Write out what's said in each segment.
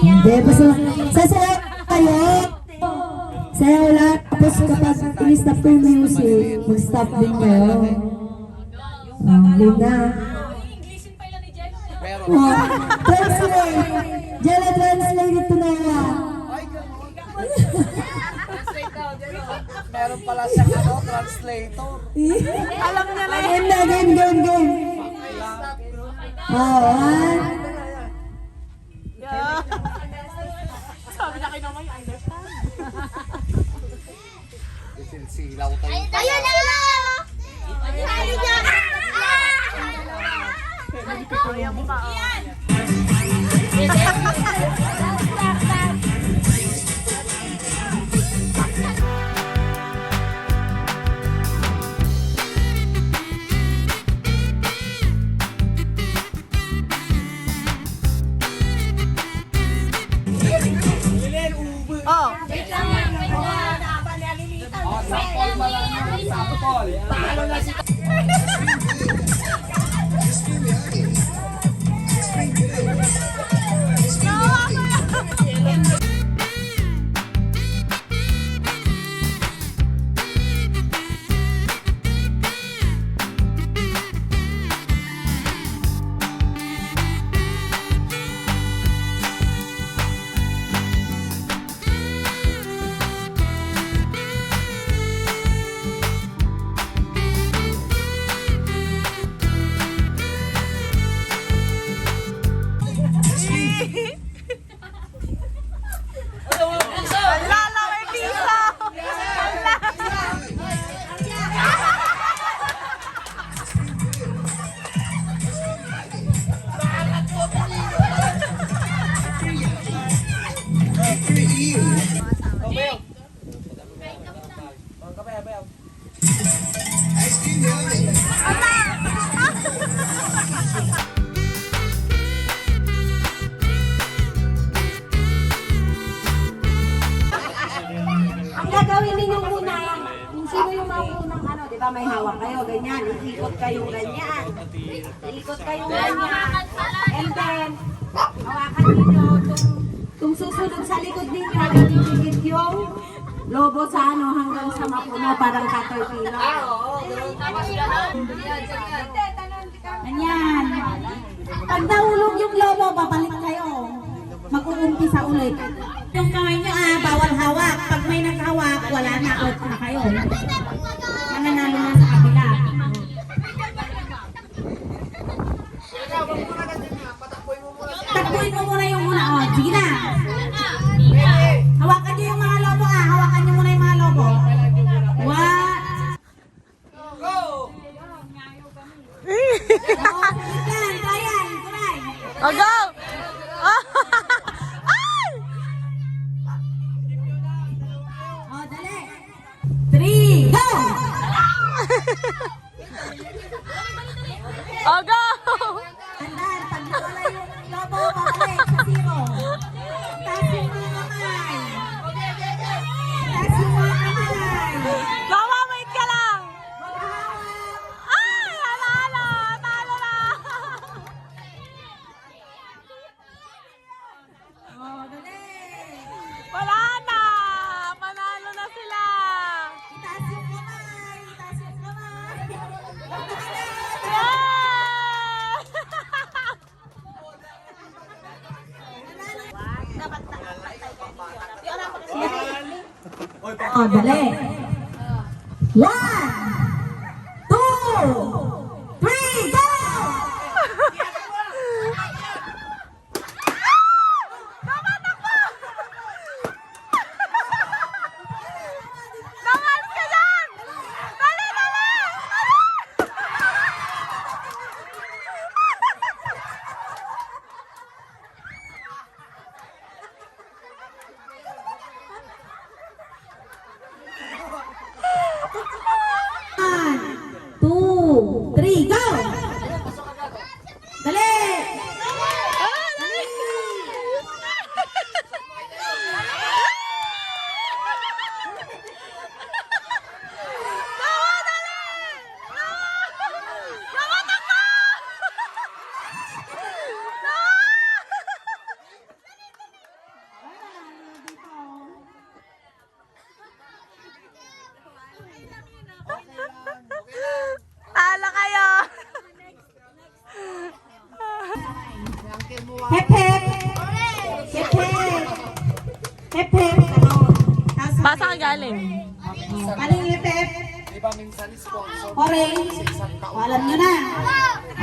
Hindi, basta sasayaw kayo. Sayaw lang. Tapos kapag in-stop ko yung music, mag-stop din kayo. Yun na. Translate. Jella, translate ito na nga. Meron pala siyang translator. Alam niya na Game na, game. One. Sabi na kayo naman, I understand. Silaw tayo. Ayun na! Ayun na! Kaya mo ka. Oh. Lala, may piso! Ang gagawin ninyo muna, kung sino yung maunang ano, di ba may hawak kayo, ganyan, ikot kayo ganyan. Ikot kayo ganyan. And then, hawakan ninyo kung susunod sa likod ninyo, nagigigit yung lobo sa ano hanggang sa mapuno, parang caterpillar. Ganyan. Pag nahulog yung lobo, babalik kayo. Mag-uumpisa ulit. Yung kamay nyo, bawal hawak. Pag may naghawak, wala na, out na kayo. Mananalo na sa kabila. Takbuhin mo muna yung muna. Oh, sige na. Hawakan nyo yung mga lobo, hawakan nyo muna yung mga lobo. What? Go! Oh, yan, Brian, kulay. Oh, go! Oh, dali. 3, go! Oh, go! Tandaan, pag nawala yung lobo, babalik sa 0. Taas yung mga kamay. Taas yung mga kamay. Mama, wait ka lang! Maghahawak. Ay! Alala! Talo na! Oh, dali. Wala na! Panalo na sila! Itaas yung kamay. Itaas yung kamay. Yeah! Oh, dali. 1, 2, 3, go! Naman ka dyan! Dali, dali! Dali! Hep hep. Hep hep. Hep hep. Ganon. Tapos, Basa ka galing. ano yung hep hep? Di ba minsan sponsor? Orange. O, alam nyo na.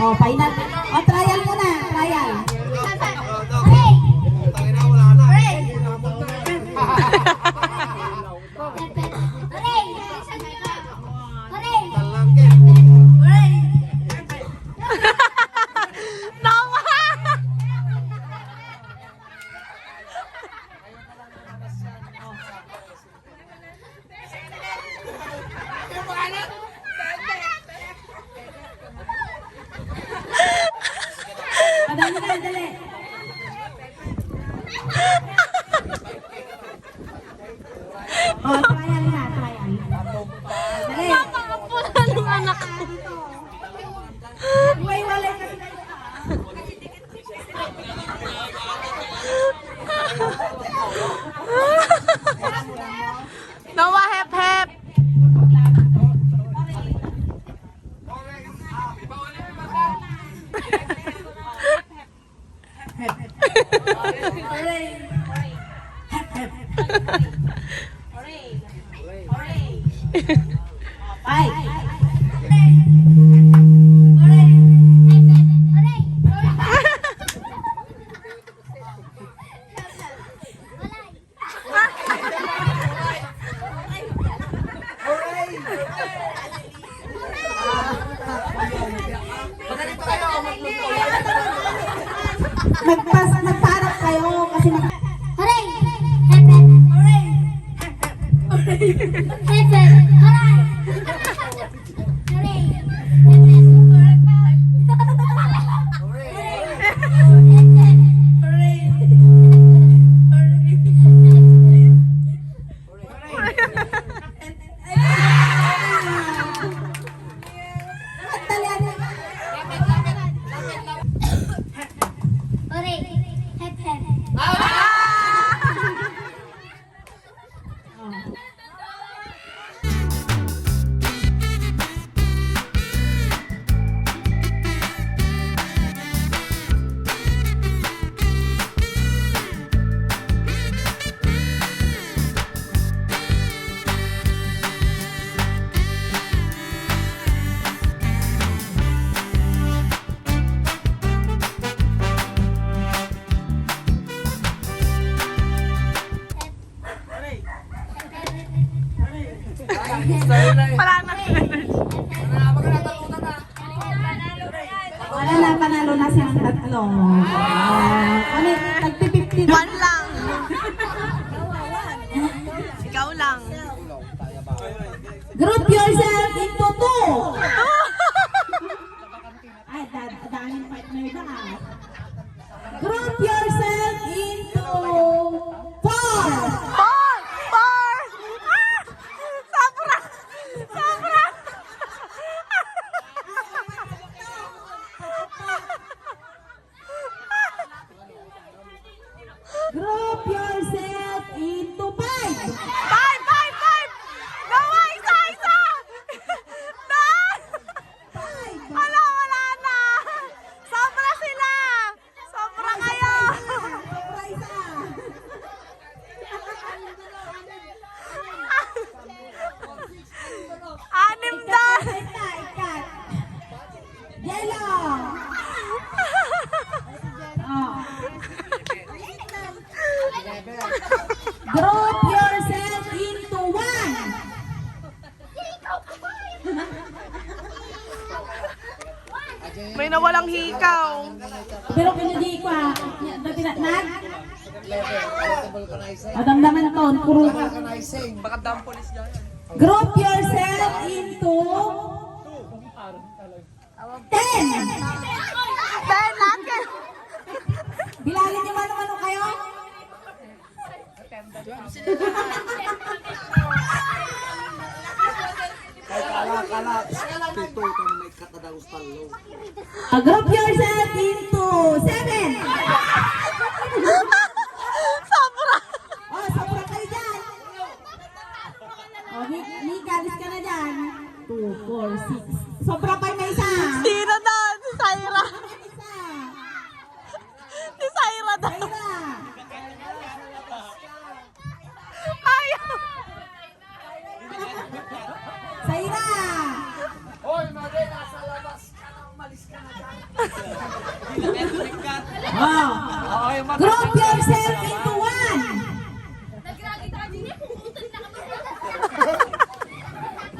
O, final. O, trial mo na. Trial. Nawa! Madali na, dali. O, trial na. Trial. Dali. Napakapulan ng anak ko. Iwaiwalay ka. Nawa, hep hep. Ay. Nagparap kayo kasi Hooray! Hep hep! Hooray! Hep hep! Hooray! Hooray! Hooray! Hep hep! Wala na. wala na, panalo na silang tatlo. Ano, nagpi-50 na. One lang. Ikaw lang. Group yourself into two. Ay, daanin partner na ka. Group yourself into four. Four! Four! Ah! Sobra! Sobra! Group yourself into five. Five! Five! Five! Gawa! Isa! Isa! Na! Ala! Wala na! Sobra sila! Sobra kayo! Sobra isa. Anim na! Ikat. Yellow. Oh. Group yourself into one. May nawalang hikaw. Pero pinili ko nag Vulcanizer. Adamdaman ton, puro Vulcanizing. Baka dampolis dyan. group yourself into 10. Ben, lahat kayo. Bilangin niyo ano kayo? Kahit kala. Pito ito na may katadaos talo. Group yourself into 7. Sobra! Oh, sobra kayo dyan. Oh, galis ka na dyan. 2, 4, 6. Sobra pa may isa. Sino doon? Si Syra. Isa. Si Oh. Group yourself into one.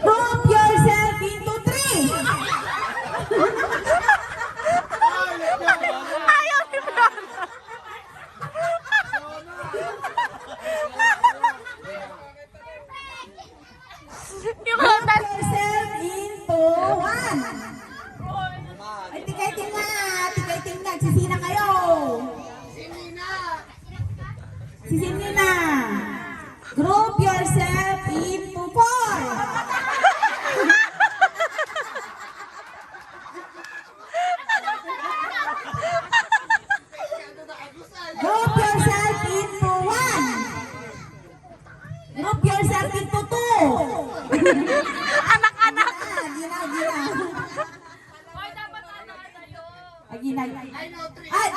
Group yourself into three. Ayaw ni Brian. Yung Group hotel. yourself into one. Ay, tigay-ting na. Tigay-ting na. Sisina kayo. Sisinina. Group yourself into four. Group yourself into one. Group yourself into two. Anak-anak. Gina. Gina. Ay,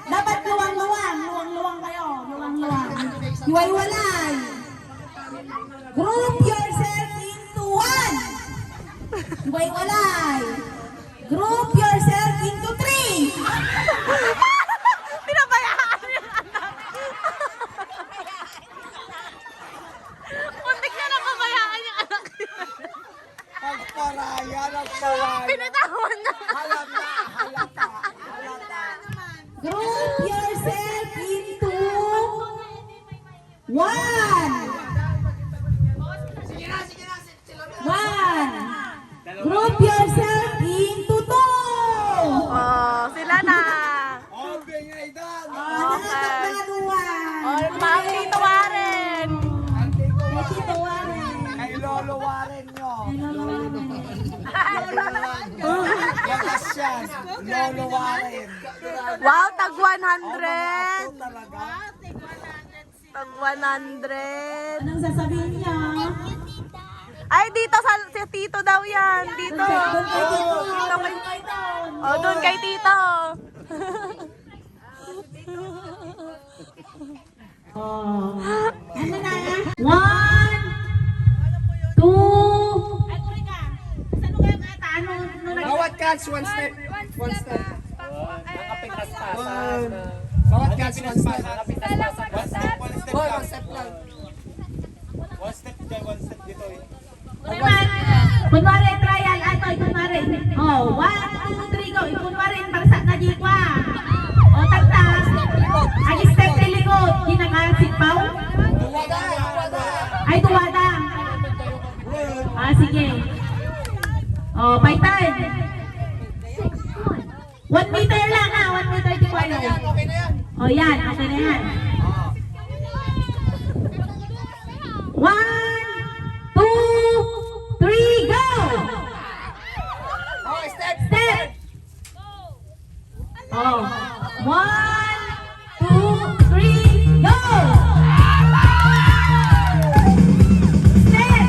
dapat luwang-luwang. Luwang-luwang kayo. Luwang-luwang. Hiway-walay. Group yourself into one. Hiway-walay. Group yourself into three. Pinabayaan yung anak. Muntik na napabayaan yung anak. Nagparaya, nagparaya. Pinatawan na. Halata. Group yourself into one. One. Group yourself into two. Oh, sila na. Okay, Aidan. Mga duwa. Oh, Ma'am Tito Warren. Tito Warren. Kay Lolo Warren nyo. Lakas yan. Lolo Warren. Wow, tag 100. Ito talaga. Tag 100. Anong sasabihin niya? Ay, dito si Tito daw yan. Dito. Dito kay Oh, doon kay Tito. Oh. Ano na? 1, 2, Bawat catch, one step. One step. Bawat catch, one step. One step lang. kunwari, trial, Atoy, kunwari. Oh, 1, 2, 3, go. Kunwari, parsa na dikwa. O, tagtas. Ang step na likod, kinakasipaw. Ay, tuwada. Ah, sige. Oh, paitan. 1 meter lang ha, 1 meter di kwayo. Okay na yan. Oh, yan, okay na yan. 1, 2, 3, go! Oh, step. Step! Oh, 1, 2, 3, go! Step!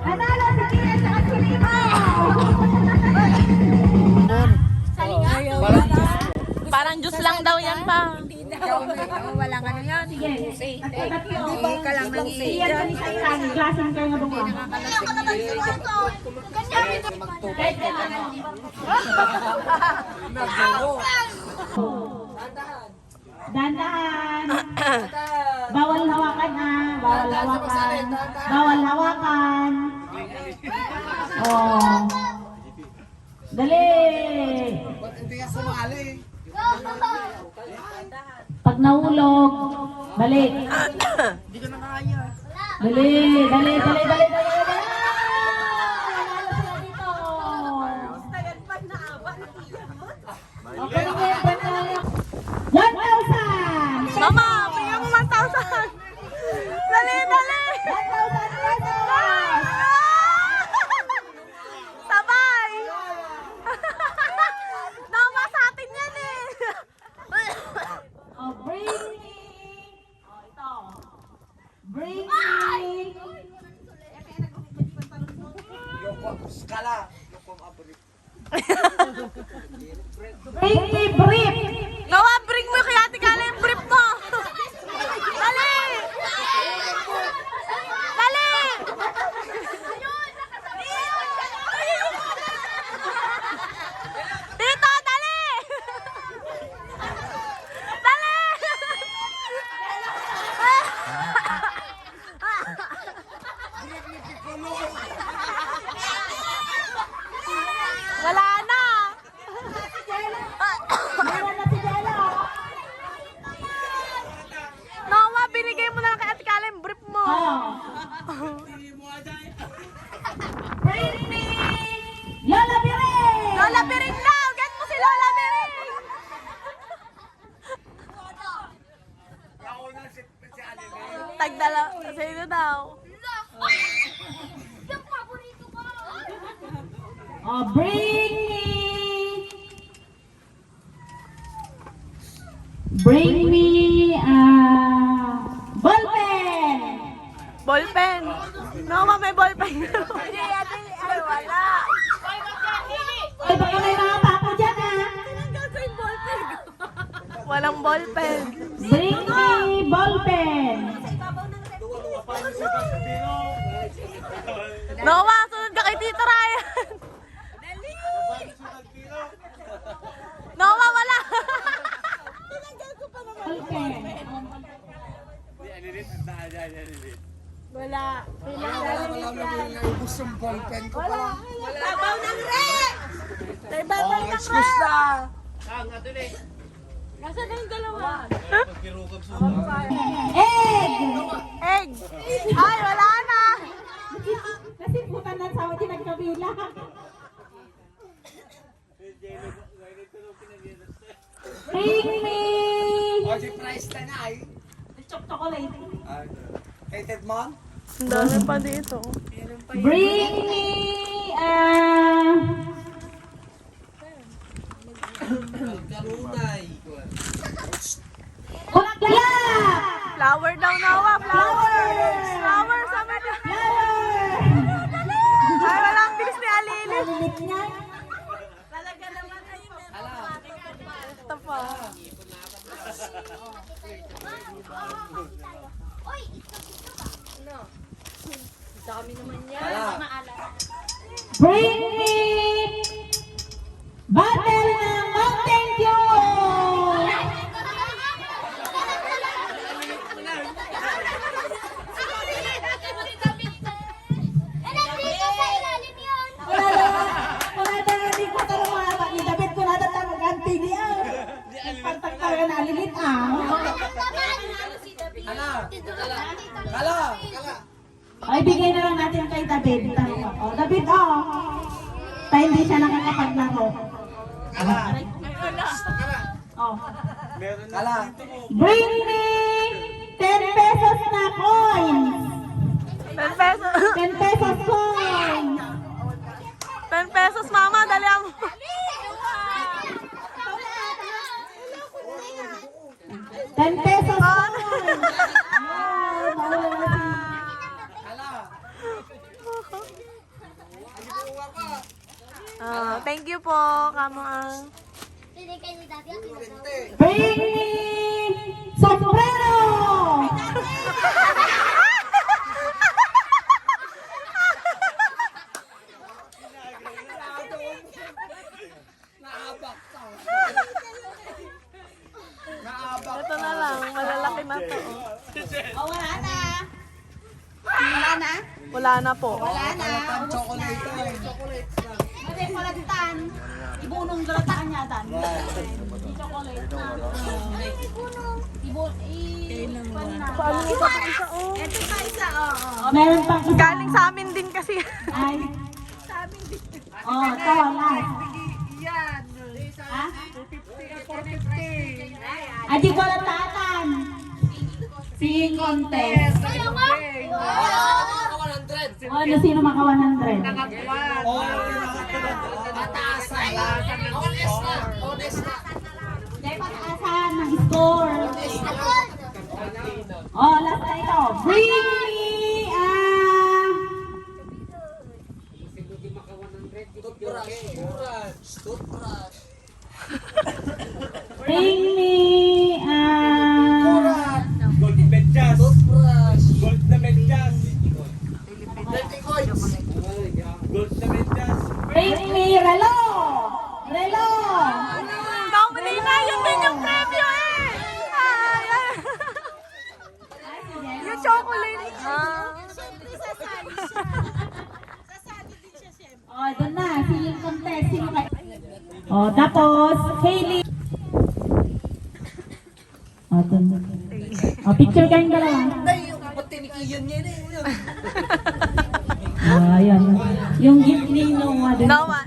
Nanalo si Tia sa Kasilimo! Parang juice lang daw yan pa. Walang ano yan. Sige. Hindi ka lang nang Iyan ni Sairan, klasan kayo nga bunga. Kahit ka na. Dandahan. Bawal hawakan bawal hawakan. Bawal hawakan. Oh. Dali. Ba't hindi ka sumali? Pag nahulog, balik. Hindi ka na kaya. Dali, dali, dali, dali, dali, dali. Nanalo sila dito. Okay, daw. Yung paborito ko. Oh, bring me, ballpen! Ballpen. Noah, may ballpen. Ay, wala. Ay, baka may mga pako dyan, ha? Walang ballpen. Bring me ballpen! Noah, sunod ka kay Tito Ryan. Noah, wala. Ballpen. Tabaw ng red. Tabaw ng red. Nasaan na yung dalawa? Egg! Egg. Ay, wala na. Kasi putan ng sawa din nagkabila. Bring me O, si price na na ay. chocolate. Hated man? Ang dami pa dito. Bring me Karunay. bulaklak! Flower daw, Noah. Flowers. Flowers. Sabi niya. Ay, wala. Ang bilis ni Alili. Lilit niya. Ito pa. Uy, Bring me bottle ng Mountain Dew! nandito sa ilalim yun. Wala na, hindi ko ito lumaba ni David. Kung nata tayo mag-anti niya. Pagtag talaga na alilit, Kala. Ay, bigay na lang natin kay David. Oh, David, tayo hindi siya nakakapaglaro. Oh. Kala. Bring me 10 pesos na coins. 10 pesos. 10 pesos coins. 10 pesos, mama. Dali mo. 10 pesos coins. Thank you po, kamo ang. Hindi kayo ni Daddy ang tinatawag. Bring me sombrero. Ito na lang, malalaki na to. Oh, wala na. Wala na. Wala na po. Wala na. Chocolate. Kasi palagtan. Ibunong galataan niya tan. Chocolate na. Paano mo pa isa, oh? Ito pa isa, meron pang isa. Galing sa amin din kasi. Ay. Oh, ito, last. Ha? 450. Adi ko lang taatan. Singing contest. Oh, ano sino maka 100? Dahil pataasan ng score. Oh, last na ito. Bring me bring me Gold medyas. Gold na medyas. Gold na medyas. bring me relo. Relo. Hindi na, yun din yung premyo eh. Yung chocolate. Oh, doon na. Singing contest. Sino kay... Oh, tapos, Hailey. Oh, doon. Oh, picture kayong dalawa. Oh, ayun. Yung gift ni Noah doon. Noah.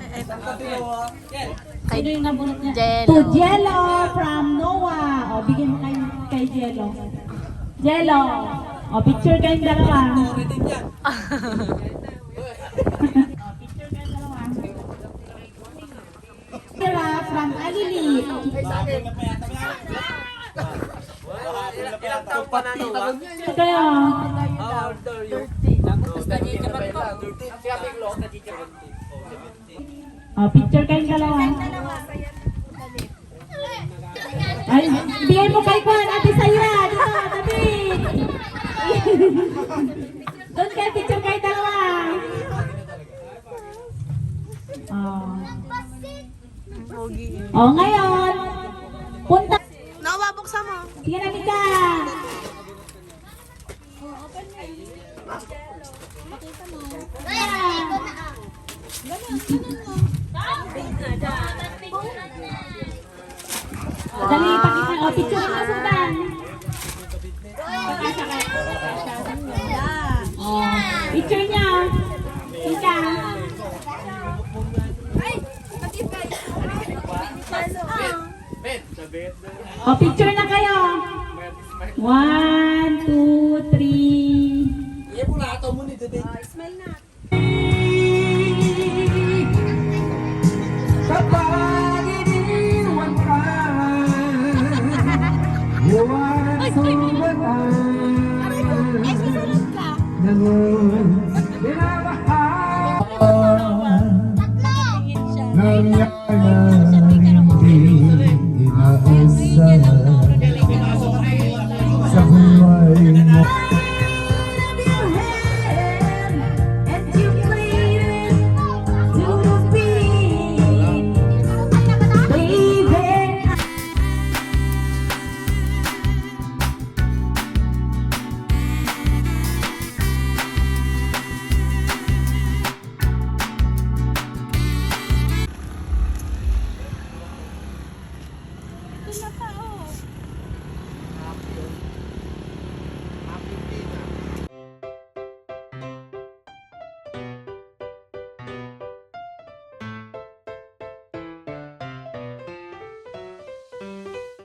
Sino yung nabunot niya? Jello. To Jello from Noah. Oh, bigyan mo kay Jello. Jello. O, picture kayong dalawa. Tore din yan. Picture kayong dalawa. Tira from Alili. Ilang taon pa na nung? Ito kayo. How old are you? 13. Siya biglo. O, picture kayong dalawa. Ay, bigay mo kay Juan, Ate Sayra. Dito, tabi. Doon kayo, picture kayong dalawa. O, ngayon, punta. Nawa, buksan mo. Sige na, Mika. Dali, pakita. O, picture ang kasundan. O, picture niya. Mika. O, picture na kayo. 1, 2, 3. Iya po na ato mo ni Dede. Kapag iniwan ka, iwan sa bataan, nangungulit